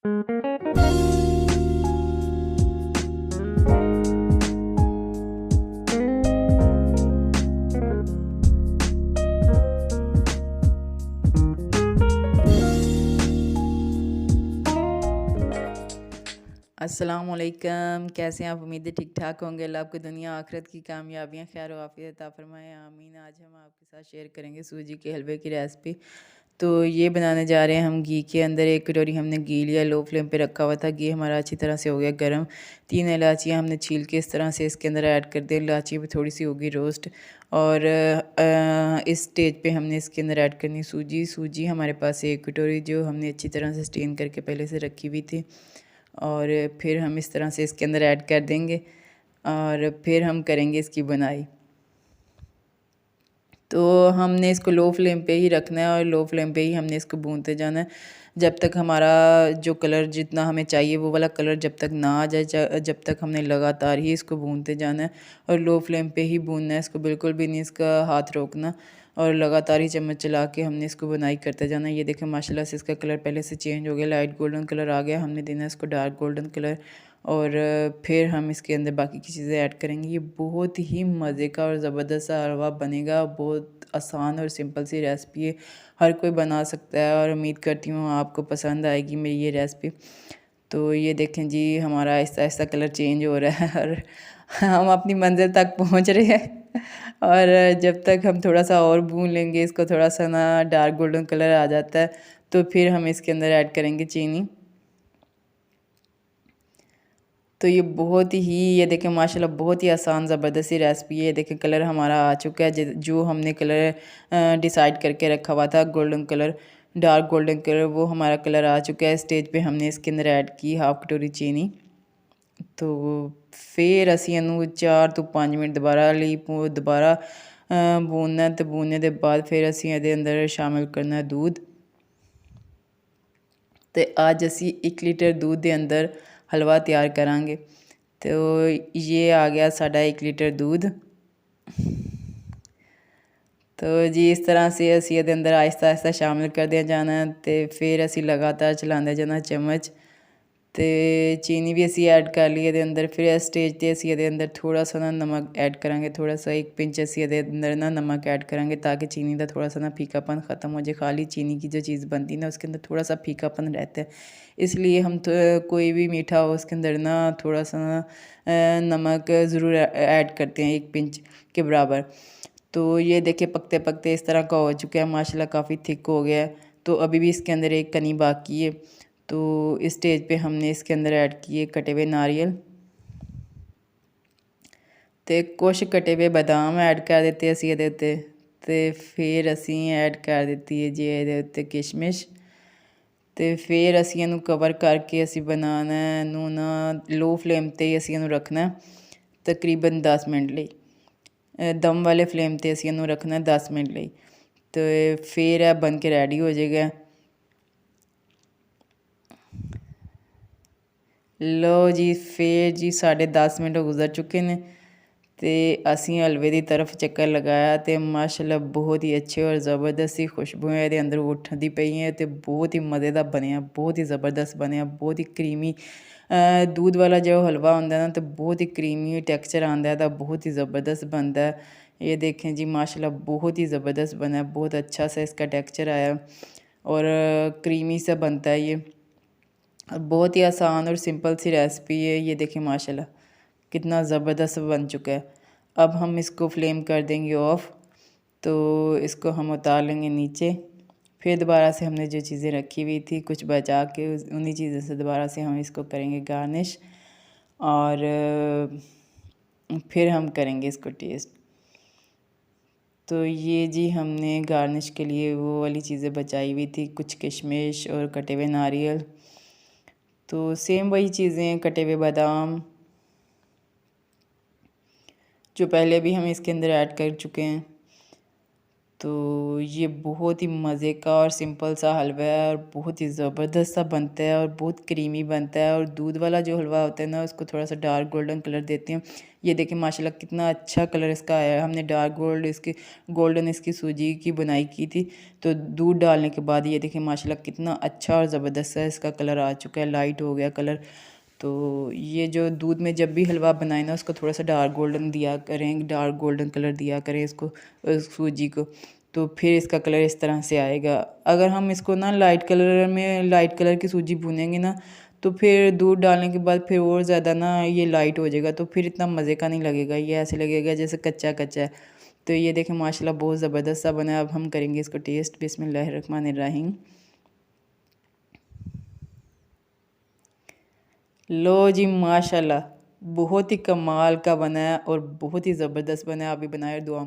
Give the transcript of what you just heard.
अस्सलामुअलैकुम, कैसे हैं आप? उम्मीद है ठीक ठाक होंगे। अल्लाह आपको दुनिया आखिरत की कामयाबियाँ खैर आफियत अता फरमाए, आमीन। आज हम आपके साथ शेयर करेंगे सूजी के हलवे की रेसिपी। तो ये बनाने जा रहे हैं हम घी के अंदर। 1 कटोरी हमने घी लिया, लो फ्लेम पे रखा हुआ था। घी हमारा अच्छी तरह से हो गया गर्म। 3 इलायचियाँ हमने छील के इस तरह से इसके अंदर ऐड कर दी। इलायची भी थोड़ी सी होगी रोस्ट। और इस स्टेज पे हमने इसके अंदर ऐड करनी सूजी। सूजी हमारे पास 1 कटोरी, जो हमने अच्छी तरह से स्टेन करके पहले से रखी हुई थी। और फिर हम इस तरह से इसके अंदर ऐड कर देंगे और फिर हम करेंगे इसकी बुनाई। तो हमने इसको लो फ्लेम पे ही रखना है और लो फ्लेम पे ही हमने इसको भूनते जाना है जब तक हमारा जो कलर जितना हमें चाहिए वो वाला कलर जब तक ना आ जाए, जब तक हमने लगातार ही इसको भूनते जाना है और लो फ्लेम पे ही भूनना है इसको, बिल्कुल भी नहीं इसका हाथ रोकना और लगातार ही चम्मच चला के हमने इसको बुनाई करते जाना। ये देखें माशाल्लाह से इसका कलर पहले से चेंज हो गया, लाइट गोल्डन कलर आ गया। हमने देना है इसको डार्क गोल्डन कलर और फिर हम इसके अंदर बाकी की चीज़ें ऐड करेंगे। ये बहुत ही मज़े का और ज़बरदस्त सा हलवा बनेगा। बहुत आसान और सिंपल सी रेसिपी है, हर कोई बना सकता है और उम्मीद करती हूँ आपको पसंद आएगी मेरी ये रेसिपी। तो ये देखें जी, हमारा आहिस्ता आहिस्ता कलर चेंज हो रहा है और हम अपनी मंजिल तक पहुँच रहे हैं। और जब तक हम थोड़ा सा और भून लेंगे इसको, थोड़ा सा ना डार्क गोल्डन कलर आ जाता है, तो फिर हम इसके अंदर ऐड करेंगे चीनी। तो ये बहुत ही, ये देखें माशाल्लाह बहुत ही आसान ज़बरदस्त सी रेसिपी है। ये देखें कलर हमारा आ चुका है, जो हमने कलर डिसाइड करके रखा हुआ था golden colour, dark golden colour, वो हमारा कलर आ चुका है। स्टेज पे हमने इसके अंदर ऐड की 1/2 कटोरी चीनी। तो फिर असी इनू 4 तो 5 मिनट दोबारा ਲਈ दोबारा भूनना। तो भूनने के बाद फिर असी ਇਹਦੇ अंदर शामिल करना है दूध। तो आज असी 1 लीटर दूध के अंदर हलवा तैयार करांगे। तो ये आ गया साढ़ा 1 लीटर दूध। तो जी इस तरह से असी ਇਹਦੇ अंदर आहिस्ता आहिस्ता शामिल करते जाना तो फिर असी लगातार चलाते जाना चम्मच। तो चीनी भी असी ऐड कर ली ਇਹਦੇ अंदर। फिर इस स्टेज पर असी ਇਹਦੇ अंदर थोड़ा सा ना नमक ऐड करांगे, थोड़ा सा 1 पिंच असी ਇਹਦੇ अंदर ना नमक ऐड करांगे ताकि चीनी का थोड़ा सा ना फीकापन ख़त्म हो जाए। खाली चीनी की जो चीज़ बनती है ना उसके अंदर थोड़ा सा फीकापन रहता है, इसलिए हम तो कोई भी मीठा हो उसके अंदर ना थोड़ा सा नमक ज़रूर ऐड करते हैं, 1 पिंच के बराबर। तो ये देखिए पकते पकते इस तरह का हो चुका है माशाल्लाह, काफ़ी थिक हो गया है। तो अभी भी इसके अंदर 1 कनी बाकी है। तो इस स्टेज पे हमने इसके अंदर ऐड किए कटे हुए नारियल, तो कुछ कटे हुए बादाम ऐड कर देते असी ਇਹਦੇ ਉੱਤੇ। तो फिर असी ऐड कर ਦਿੱਤੀ है जी ਇਹਦੇ ਉੱਤੇ किशमिश। तो फिर असी ਇਹਨੂੰ कवर करके असी बनाना ਇਹਨੂੰ ना लो फ्लेम ਤੇ ही असी ਇਹਨੂੰ रखना तकरीबन 10 मिनट ਲਈ। दम वाले फ्लेम ਤੇ असी ਇਹਨੂੰ रखना 10 मिनट ਲਈ। तो फिर यह बन के रेडी हो जाएगा। लो जी फिर जी 10.5 मिनट गुजर चुके हैं तो असी हलवे की तरफ चक्कर लगाया तो माशाल्लाह बहुत ही अच्छे और ज़बरदस्त सी खुशबू ये अंदर उठती पई है। तो बहुत ही मज़े का बनया, बहुत ही ज़बरदस्त बनया, बहुत ही क्रीमी दूध वाला जो हलवा होंदा ना तो बहुत ही क्रीमी टैक्सचर आता है, तो बहुत ही ज़बरदस्त बनता है। ये देखें जी माशाल्लाह बहुत ही ज़बरदस्त बना है, बहुत अच्छा सा इसका टेक्सचर आया और क्रीमी सा बनता है ये। बहुत ही आसान और सिंपल सी रेसिपी है। ये देखें माशाल्लाह कितना ज़बरदस्त बन चुका है। अब हम इसको फ्लेम कर देंगे ऑफ़। तो इसको हम उतार लेंगे नीचे। फिर दोबारा से हमने जो चीज़ें रखी हुई थी कुछ बचा के उन्हीं चीज़ों से दोबारा से हम इसको करेंगे गार्निश और फिर हम करेंगे इसको टेस्ट। तो ये जी हमने गार्निश के लिए वो वाली चीज़ें बचाई हुई थी, कुछ किशमिश और कटे हुए नारियल। तो सेम वही चीज़ें, कटे हुए बादाम जो पहले भी हम इसके अंदर ऐड कर चुके हैं। तो ये बहुत ही मज़े का और सिंपल सा हलवा है और बहुत ही ज़बरदस्त सा बनता है और बहुत क्रीमी बनता है। और दूध वाला जो हलवा होता है ना, उसको थोड़ा सा डार्क गोल्डन कलर देते हैं। ये देखिए माशाल्लाह कितना अच्छा कलर इसका आया है। हमने डार्क गोल्डन इसकी सूजी की बुनाई की थी, तो दूध डालने के बाद ये देखिए माशाल्लाह कितना अच्छा और ज़बरदस्त सा इसका कलर आ चुका है, लाइट हो गया कलर। तो ये जो दूध में जब भी हलवा बनाए ना, उसको थोड़ा सा डार्क गोल्डन दिया करें, डार्क गोल्डन कलर दिया करें इसको, सूजी को, तो फिर इसका कलर इस तरह से आएगा। अगर हम इसको ना लाइट कलर की सूजी भूनेंगे ना, तो फिर दूध डालने के बाद फिर और ज़्यादा ना ये लाइट हो जाएगा, तो फिर इतना मज़े का नहीं लगेगा, ये ऐसे लगेगा जैसे कच्चा कच्चा है। तो ये देखें माशाल्लाह बहुत ज़बरदस्त सा बना है। अब हम करेंगे इसको टेस्ट। बिस्मिल्लाहिर्रहमानिर्रहीम। लो जी माशाल्लाह बहुत ही कमाल का बना है और बहुत ही ज़बरदस्त बना है। अभी बनाए दुआ